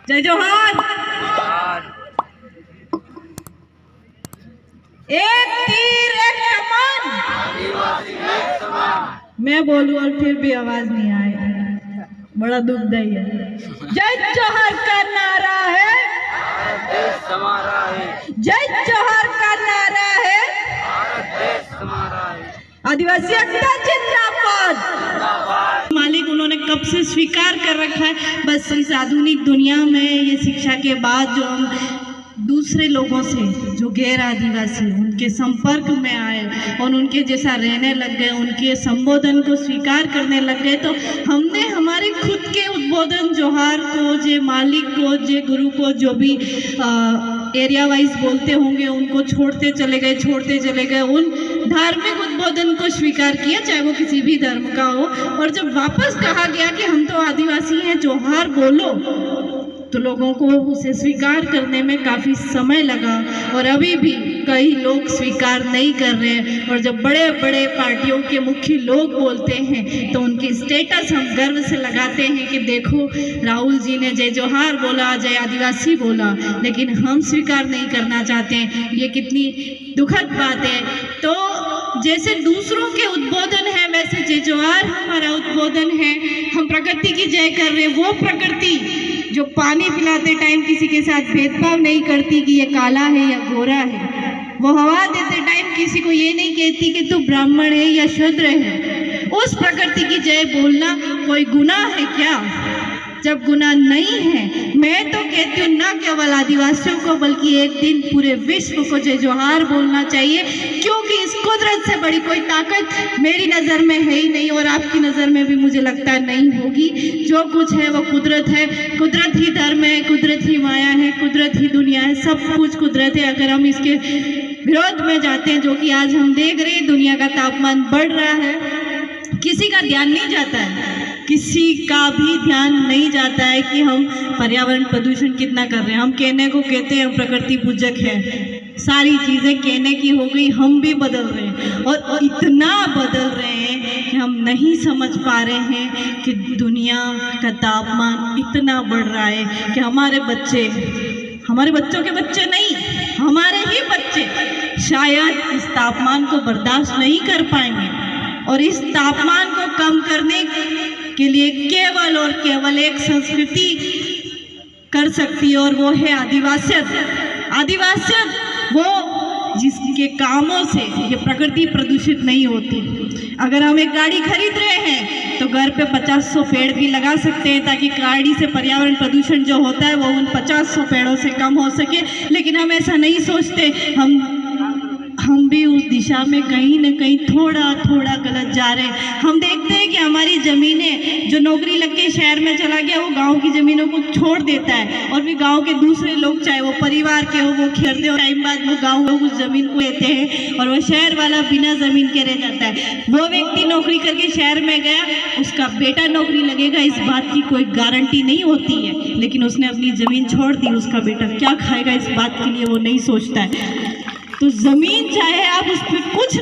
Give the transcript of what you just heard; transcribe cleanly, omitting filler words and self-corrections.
जय जोहार। एक तीर एक कमान, मैं बोलूं और फिर भी आवाज नहीं आए, बड़ा दुखदाई है। जय जोहार का नारा है, देश हमारा है। जय जोहार का नारा है, देश हमारा है। आदिवासी एकता जिंदाबाद। मालिक उन्होंने कब से स्वीकार कर रखा है, बस इस आधुनिक दुनिया में ये शिक्षा के बाद जो हम दूसरे लोगों से जो गैर आदिवासी उनके संपर्क में आए और उनके जैसा रहने लग गए, उनके संबोधन को स्वीकार करने लग गए, तो हमने हमारे खुद के उद्बोधन जोहार को, जे मालिक को, जे गुरु को, जो भी एरिया वाइज बोलते होंगे उनको छोड़ते चले गए। उन धार्मिक उद्बोधन को स्वीकार किया, चाहे वो किसी भी धर्म का हो। और जब वापस कहा गया कि हम तो आदिवासी हैं, जोहार बोलो, तो लोगों को उसे स्वीकार करने में काफ़ी समय लगा और अभी भी कई लोग स्वीकार नहीं कर रहे हैं। और जब बड़े बड़े पार्टियों के मुख्य लोग बोलते हैं तो उनकी स्टेटस हम गर्व से लगाते हैं कि देखो राहुल जी ने जय जोहार बोला, जय आदिवासी बोला, लेकिन हम स्वीकार नहीं करना चाहते हैं। ये कितनी दुखद बात है। तो जैसे दूसरों के उद्बोधन है वैसे जय जोहार हमारा उद्बोधन है। हम प्रकृति की जय कर रहे हैं, वो प्रकृति जो पानी पिलाते टाइम किसी के साथ भेदभाव नहीं करती कि ये काला है या गोरा है, वो हवा देते टाइम किसी को ये नहीं कहती कि तू ब्राह्मण है या शूद्र है। उस प्रकृति की जय बोलना कोई गुनाह है क्या? जब गुनाह नहीं है, मैं तो कहती हूँ ना केवल आदिवासियों को बल्कि एक दिन पूरे विश्व को जय जोहार बोलना चाहिए, क्योंकि इस कुदरत से बड़ी कोई ताकत मेरी नज़र में है ही नहीं और आपकी नज़र में भी मुझे लगता है नहीं होगी। जो कुछ है वो कुदरत है, कुदरत ही धर्म है, कुदरत ही माया है, कुदरत ही दुनिया है, सब कुछ कुदरत है। अगर हम इसके विरोध में जाते हैं, जो कि आज हम देख रहे हैं, दुनिया का तापमान बढ़ रहा है, किसी का ध्यान नहीं जाता है, किसी का भी ध्यान नहीं जाता है कि हम पर्यावरण प्रदूषण कितना कर रहे हैं। हम कहने को कहते हैं हम प्रकृति पूजक हैं, सारी चीज़ें कहने की हो गई, हम भी बदल रहे हैं और इतना बदल रहे हैं कि हम नहीं समझ पा रहे हैं कि दुनिया का तापमान इतना बढ़ रहा है कि हमारे बच्चों के बच्चे नहीं, हमारे ही बच्चे शायद इस तापमान को बर्दाश्त नहीं कर पाएंगे। और इस तापमान को कम करने के लिए केवल और केवल एक संस्कृति कर सकती है और वो है आदिवासियत। वो जिसके कामों से ये प्रकृति प्रदूषित नहीं होती। अगर हम एक गाड़ी खरीद रहे हैं तो घर पे 50-100 पेड़ भी लगा सकते हैं ताकि गाड़ी से पर्यावरण प्रदूषण जो होता है वो उन 50-100 पेड़ों से कम हो सके, लेकिन हम ऐसा नहीं सोचते। हम भी उस दिशा में कहीं न कहीं थोड़ा गलत जा रहे हैं। हम देखते हैं कि हमारी ज़मीनें, जो नौकरी लग के शहर में चला गया वो गांव की ज़मीनों को छोड़ देता है और फिर गांव के दूसरे लोग, चाहे वो परिवार के हो, वो खेलते हो, टाइम बाद वो गांव लोग उस ज़मीन को लेते हैं और वो शहर वाला बिना ज़मीन के रह जाता है। वो व्यक्ति नौकरी करके शहर में गया, उसका बेटा नौकरी लगेगा इस बात की कोई गारंटी नहीं होती है, लेकिन उसने अपनी ज़मीन छोड़ दी, उसका बेटा क्या खाएगा इस बात के लिए वो नहीं सोचता है। तो ज़मीन चाहे आप उस पर कुछ